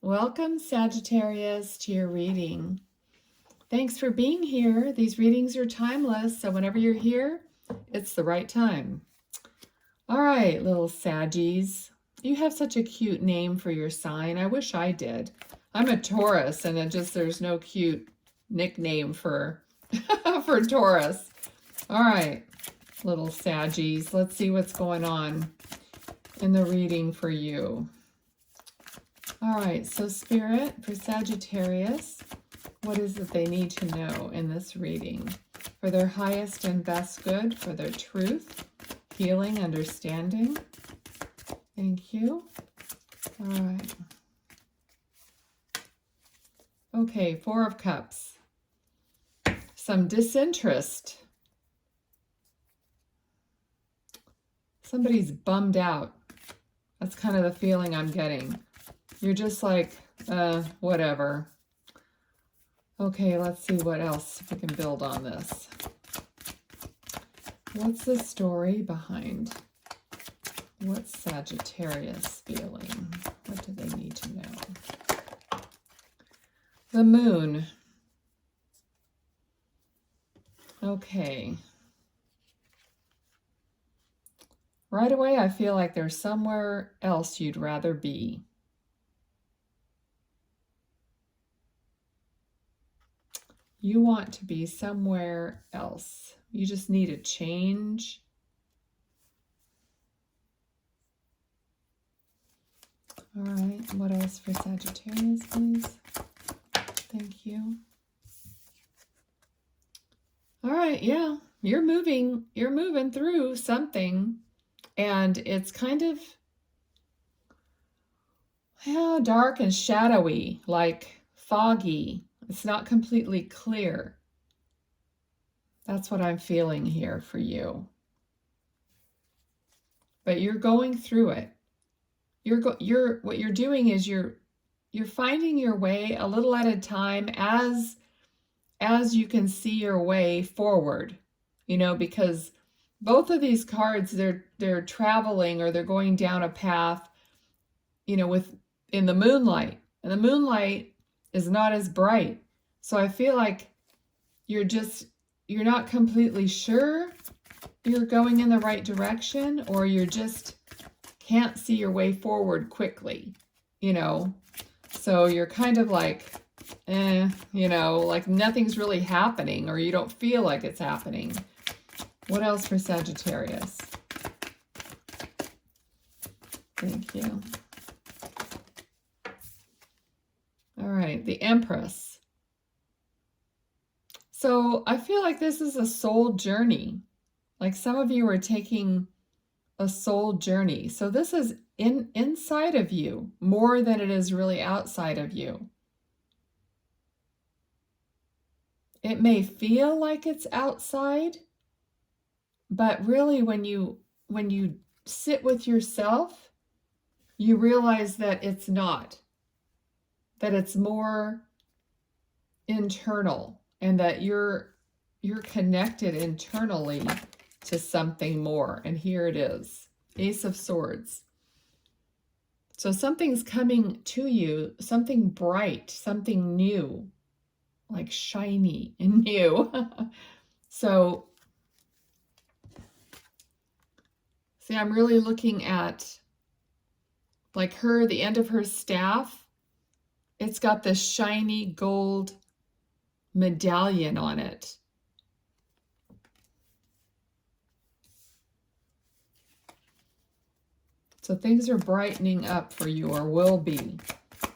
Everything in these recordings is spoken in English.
Welcome, Sagittarius, to your reading. Thanks for being here. These readings are timeless, so whenever you're here, it's the right time. All right, little Saggies. You have such a cute name for your sign. I wish I did. I'm a Taurus, and there's no cute nickname for, for Taurus. All right, little Saggies. Let's see what's going on in the reading for you. All right, so Spirit, for Sagittarius, what is it they need to know in this reading? For their highest and best good, for their truth, healing, understanding. Thank you. All right. Okay, Four of Cups. Some disinterest. Somebody's bummed out. That's kind of the feeling I'm getting. You're just like, whatever. Okay, let's see what else we can build on this. What's the story behind what's Sagittarius feeling? What do they need to know? The Moon. Okay. Right away, I feel like there's somewhere else you'd rather be. You want to be somewhere else. You just need a change. All right, what else for Sagittarius, please? Thank you. All right, yeah, you're moving through something, and it's kind of dark and shadowy, like foggy. It's not completely clear. That's what I'm feeling here for you. But you're going through it. What you're doing is you're finding your way a little at a time as you can see your way forward. You know, because both of these cards, they're traveling, or they're going down a path, you know, in the moonlight. And the moonlight is not as bright. So I feel like you're not completely sure you're going in the right direction, or you just can't see your way forward quickly, you know. So you're kind of like, you know, like nothing's really happening, or you don't feel like it's happening. What else for Sagittarius? Thank you. All right, the Empress. So I feel like this is a soul journey. Like some of you are taking a soul journey. So this is inside of you more than it is really outside of you. It may feel like it's outside, but really when you sit with yourself, you realize that it's not. That it's more internal, and that you're connected internally to something more. And here it is, Ace of Swords. So something's coming to you, something bright, something new, like shiny and new. So, see, I'm really looking at like the end of her staff. It's got this shiny gold medallion on it. So things are brightening up for you, or will be.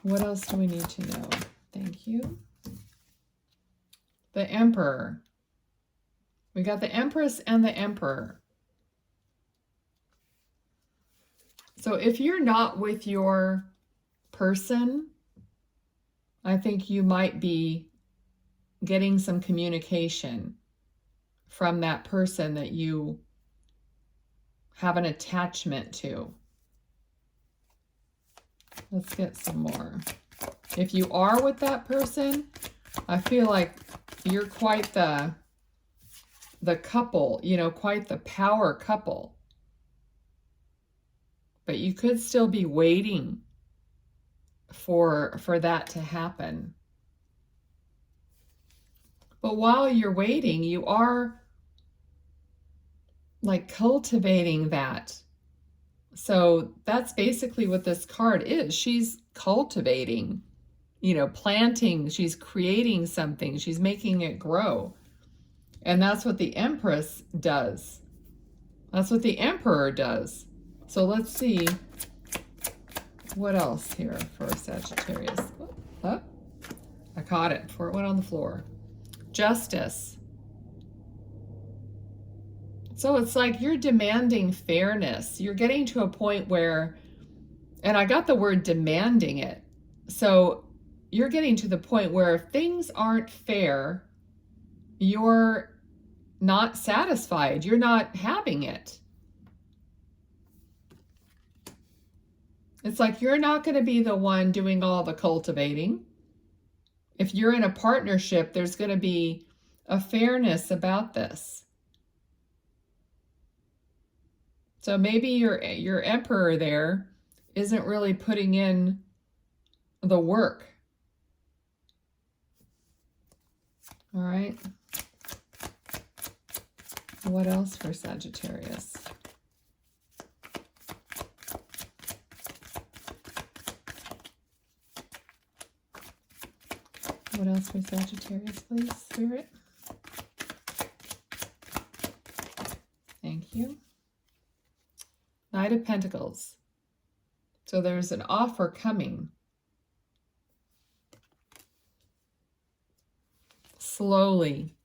What else do we need to know? Thank you. The Emperor. We got the Empress and the Emperor. So if you're not with your person, I think you might be getting some communication from that person that you have an attachment to. Let's get some more. If you are with that person, I feel like you're quite the couple, you know, quite the power couple. But you could still be waiting for that to happen. But while you're waiting, you are like cultivating that. So that's basically what this card is. She's cultivating, you know, planting, she's creating something, she's making it grow. And that's what the Empress does. That's what the Emperor does. So let's see what else here for Sagittarius. Oh, I caught it before it went on the floor. Justice. So it's like you're demanding fairness. You're getting to a point where, and I got the word demanding it. So you're getting to the point where if things aren't fair, you're not satisfied. You're not having it. It's like you're not going to be the one doing all the cultivating. If you're in a partnership, there's going to be a fairness about this. So maybe your emperor there isn't really putting in the work. All right. What else for Sagittarius? What else for Sagittarius, please, Spirit? Thank you. Knight of Pentacles. So there's an offer coming. Slowly.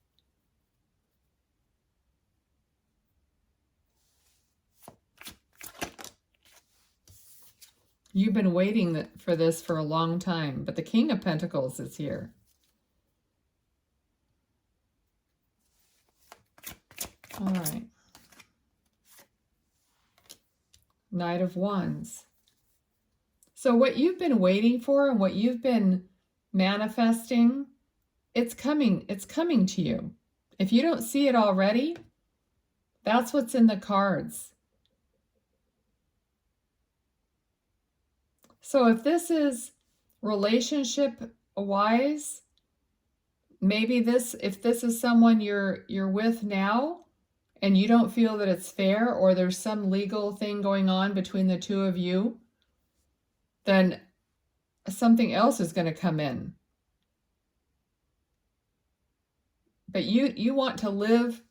You've been waiting for this for a long time, but the King of Pentacles is here. All right. Knight of Wands. So what you've been waiting for and what you've been manifesting, it's coming to you. If you don't see it already, that's what's in the cards. So if this is relationship wise, maybe if this is someone you're with now and you don't feel that it's fair, or there's some legal thing going on between the two of you, then something else is going to come in. But you want to live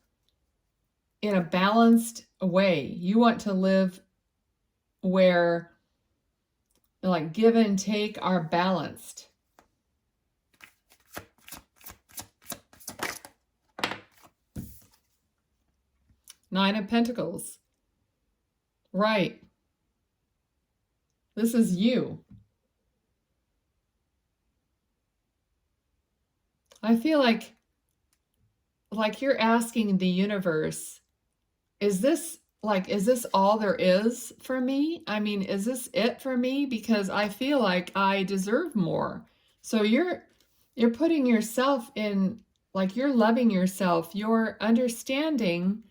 in a balanced way. You want to live where like give and take are balanced. Nine of Pentacles. Right. This is you. I feel like you're asking the universe, is this all there is for me? I mean, is this it for me? Because I feel like I deserve more. So you're putting yourself in, like you're loving yourself. You're understanding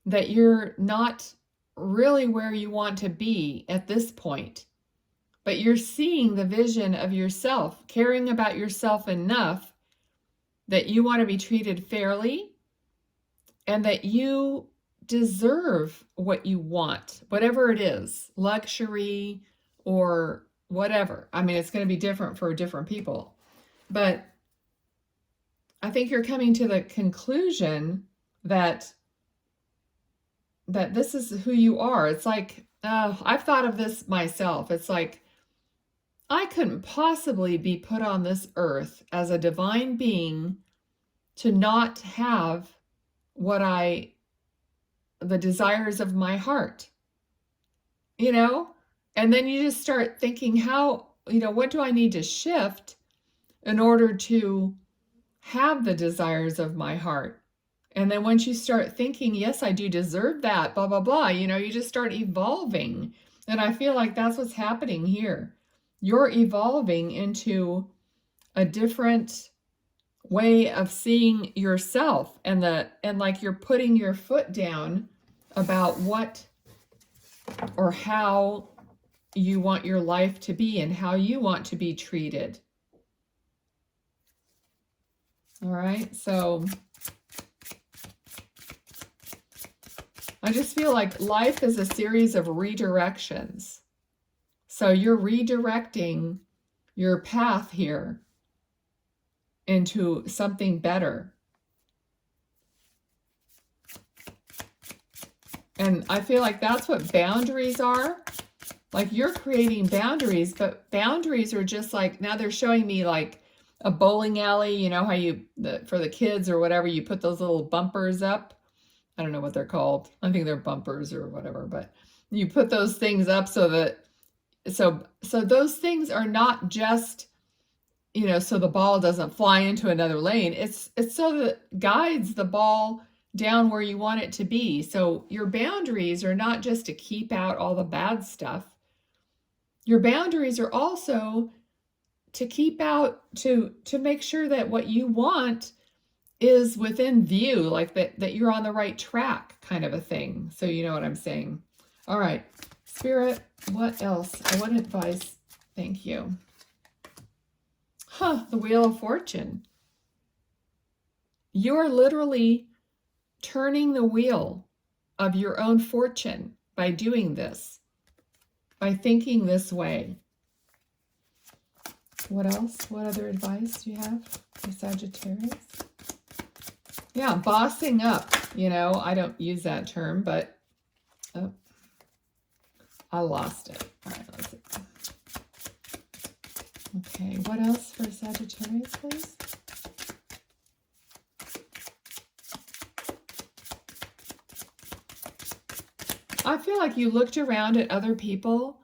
that you're not really where you want to be at this point. But you're seeing the vision of yourself, caring about yourself enough that you want to be treated fairly and that you deserve what you want, whatever it is, luxury or whatever. I mean, it's going to be different for different people. But I think you're coming to the conclusion that this is who you are. It's like, I've thought of this myself. It's like, I couldn't possibly be put on this earth as a divine being to not have the desires of my heart, you know? And then you just start thinking what do I need to shift in order to have the desires of my heart? And then once you start thinking, yes, I do deserve that, blah, blah, blah, you just start evolving. And I feel like that's what's happening here. You're evolving into a different way of seeing yourself, and like you're putting your foot down about what or how you want your life to be and how you want to be treated. All right, so I just feel like life is a series of redirections. So you're redirecting your path here into something better. And I feel like that's what boundaries are. Like you're creating boundaries, but boundaries are just like, now they're showing me like a bowling alley, you know how you, for the kids or whatever, you put those little bumpers up. I don't know what they're called. I think they're bumpers or whatever, but you put those things up so that, so those things are not just, you know, so the ball doesn't fly into another lane. It's so that it guides the ball down where you want it to be. So your boundaries are not just to keep out all the bad stuff. Your boundaries are also to keep out, to make sure that what you want is within view, like that you're on the right track, kind of a thing. So you know what I'm saying. All right, Spirit, what else? What advice? Thank you. The Wheel of Fortune. You're literally turning the wheel of your own fortune by doing this, by thinking this way. What else? What other advice do you have for Sagittarius? Yeah, bossing up. You know, I don't use that term, but oh, I lost it. All right, let's see. Okay, what else for Sagittarius, please? I feel like you looked around at other people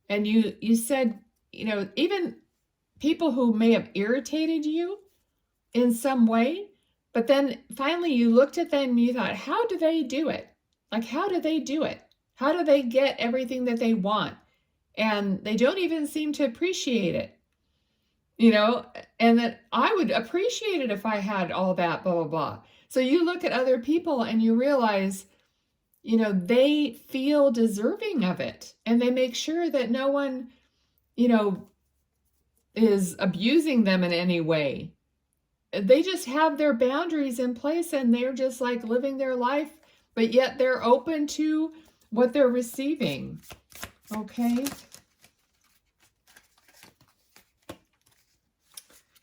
and you said, you know, even people who may have irritated you in some way, but then finally you looked at them and you thought, how do they do it? Like, how do they do it? How do they get everything that they want? And they don't even seem to appreciate it, you know, and that I would appreciate it if I had all that, blah, blah, blah. So you look at other people and you realize, you know, they feel deserving of it, and they make sure that no one, you know, is abusing them in any way. They just have their boundaries in place and they're just like living their life, but yet they're open to what they're receiving. Okay.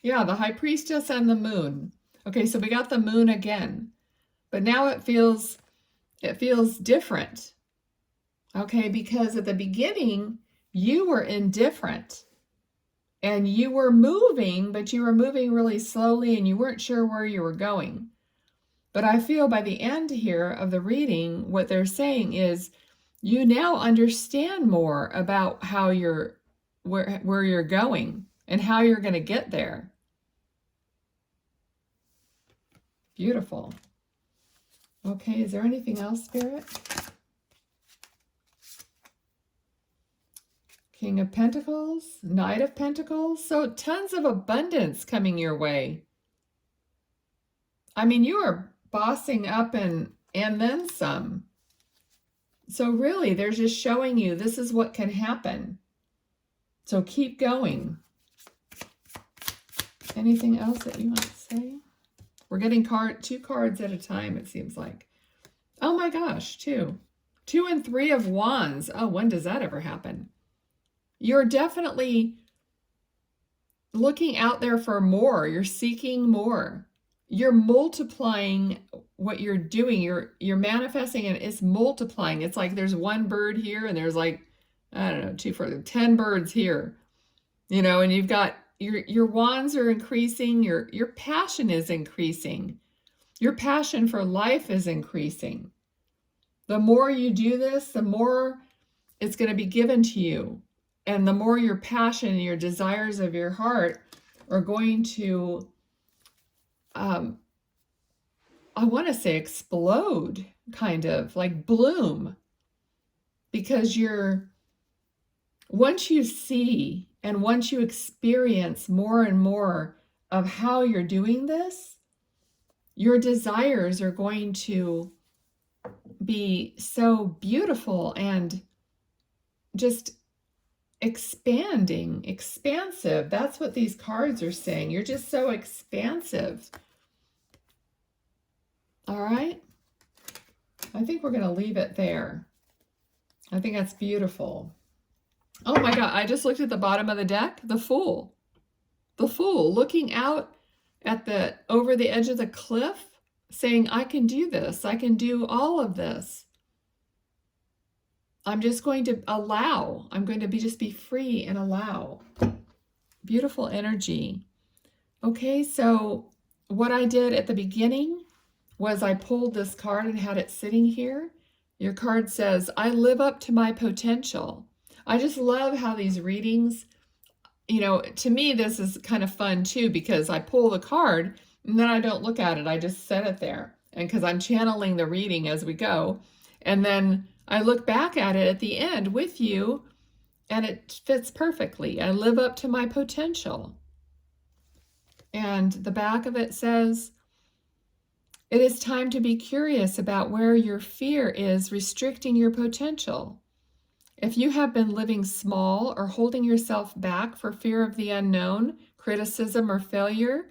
Yeah, the High Priestess and the Moon. Okay, so we got the Moon again, but now it feels different. Okay, because at the beginning, you were indifferent and you were moving, but you were moving really slowly and you weren't sure where you were going. But I feel by the end here of the reading, what they're saying is you now understand more about how where you're going and how you're going to get there. Beautiful. Okay, is there anything else, Spirit? King of Pentacles, Knight of Pentacles. So tons of abundance coming your way. I mean, you are bossing up and then some. So really, they're just showing you this is what can happen. So keep going. Anything else that you want to say? We're getting two cards at a time, it seems like. Oh my gosh, two. 2 and 3 of Wands. Oh, when does that ever happen? You're definitely looking out there for more. You're seeking more. You're multiplying what you're doing. You're manifesting and it's multiplying. It's like there's one bird here and there's like, I don't know, 2 for 10 birds here. You know, and you've got your wands are increasing, your passion is increasing. Your passion for life is increasing. The more you do this, the more it's going to be given to you. And the more your passion and your desires of your heart are going to, I want to say explode, kind of like bloom. Because once you see and once you experience more and more of how you're doing this, your desires are going to be so beautiful and just expanding, expansive. That's what these cards are saying. You're just so expansive. All right. I think we're going to leave it there. I think that's beautiful. Oh my God. I just looked at the bottom of the deck. The Fool. The Fool looking out at over the edge of the cliff, saying, I can do this. I can do all of this. I'm just going to allow. I'm going to just be free and allow. Beautiful energy. Okay, so what I did at the beginning was I pulled this card and had it sitting here. Your card says, I live up to my potential. I just love how these readings, you know, to me, this is kind of fun too, because I pull the card and then I don't look at it. I just set it there. And because I'm channeling the reading as we go. And then I look back at it at the end with you and it fits perfectly. I live up to my potential. And the back of it says, it is time to be curious about where your fear is restricting your potential. If you have been living small or holding yourself back for fear of the unknown, criticism, or failure,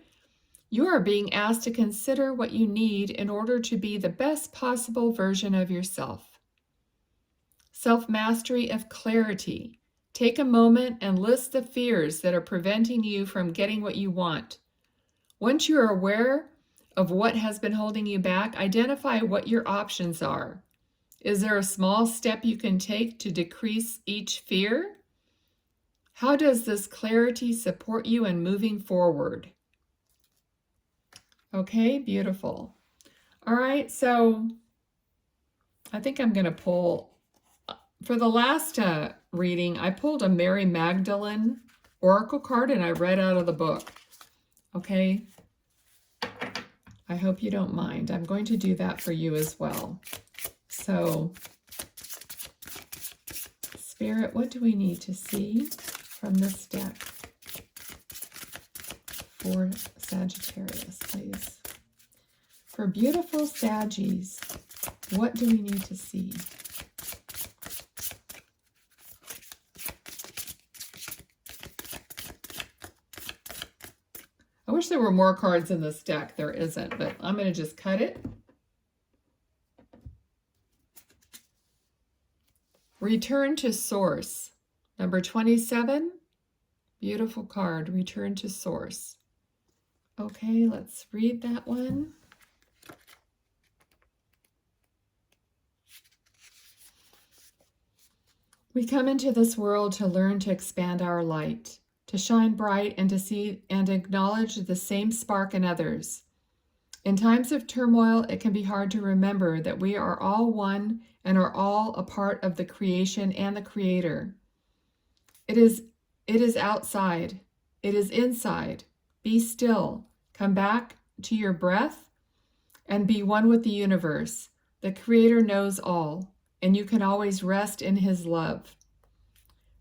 you are being asked to consider what you need in order to be the best possible version of yourself. Self-mastery of clarity. Take a moment and list the fears that are preventing you from getting what you want. Once you are aware of what has been holding you back, identify what your options are. Is there a small step you can take to decrease each fear? How does this clarity support you in moving forward? Okay, beautiful. All right, so I think I'm going to pull, for the last reading, I pulled a Mary Magdalene oracle card and I read out of the book. Okay, I hope you don't mind. I'm going to do that for you as well. So, Spirit, what do we need to see from this deck for Sagittarius, please? For beautiful Saggies, what do we need to see? I wish there were more cards in this deck. There isn't, but I'm going to just cut it. Return to Source. Number 27. Beautiful card. Return to Source. Okay, let's read that one. We come into this world to learn to expand our light, to shine bright and to see and acknowledge the same spark in others. In times of turmoil, it can be hard to remember that we are all one and are all a part of the creation and the Creator. It is outside. It is inside. Be still. Come back to your breath and be one with the universe. The Creator knows all, and you can always rest in His love.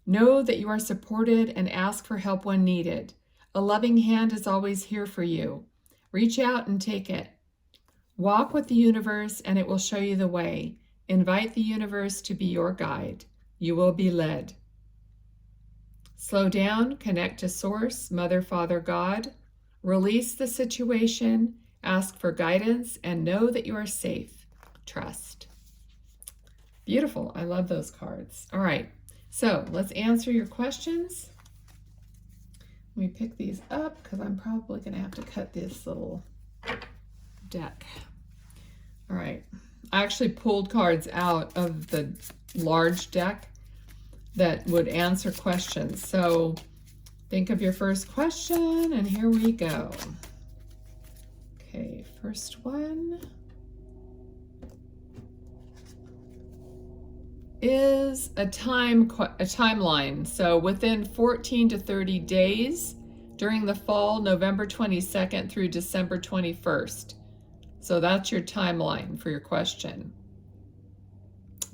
Know that you are supported and ask for help when needed. A loving hand is always here for you. Reach out and take it. Walk with the universe and it will show you the way. Invite the universe to be your guide. You will be led. Slow down, connect to Source, Mother, Father, God. Release the situation, ask for guidance, and know that you are safe. Trust. Beautiful. I love those cards. All right. So let's answer your questions. Let me pick these up because I'm probably going to have to cut this little deck. All right. I actually pulled cards out of the large deck that would answer questions. So think of your first question and here we go. Okay, first one is a timeline. So within 14 to 30 days during the fall, November 22nd through December 21st. So that's your timeline for your question.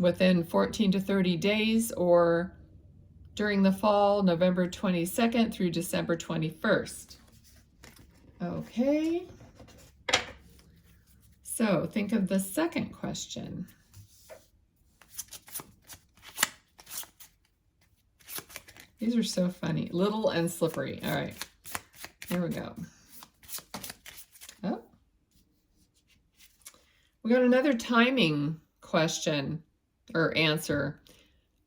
Within 14 to 30 days or during the fall, November 22nd through December 21st. Okay. So think of the second question. These are so funny. Little and slippery. All right. Here we go. Oh. We got another timing question or answer.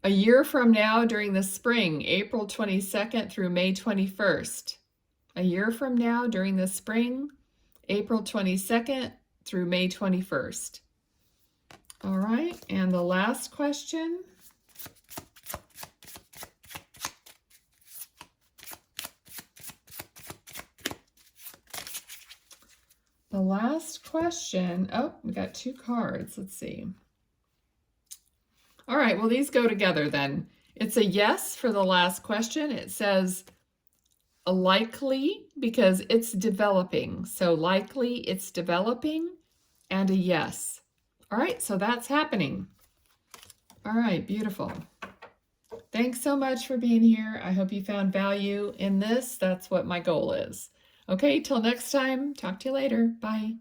A year from now during the spring, April 22nd through May 21st. A year from now during the spring, April 22nd through May 21st. All right, and the last question. The last question, oh, we got two cards. Let's see. All right, well, these go together then. It's a yes for the last question. It says a likely because it's developing. So likely it's developing, and a yes. All right, so that's happening. All right, beautiful. Thanks so much for being here. I hope you found value in this. That's what my goal is. Okay, till next time. Talk to you later. Bye.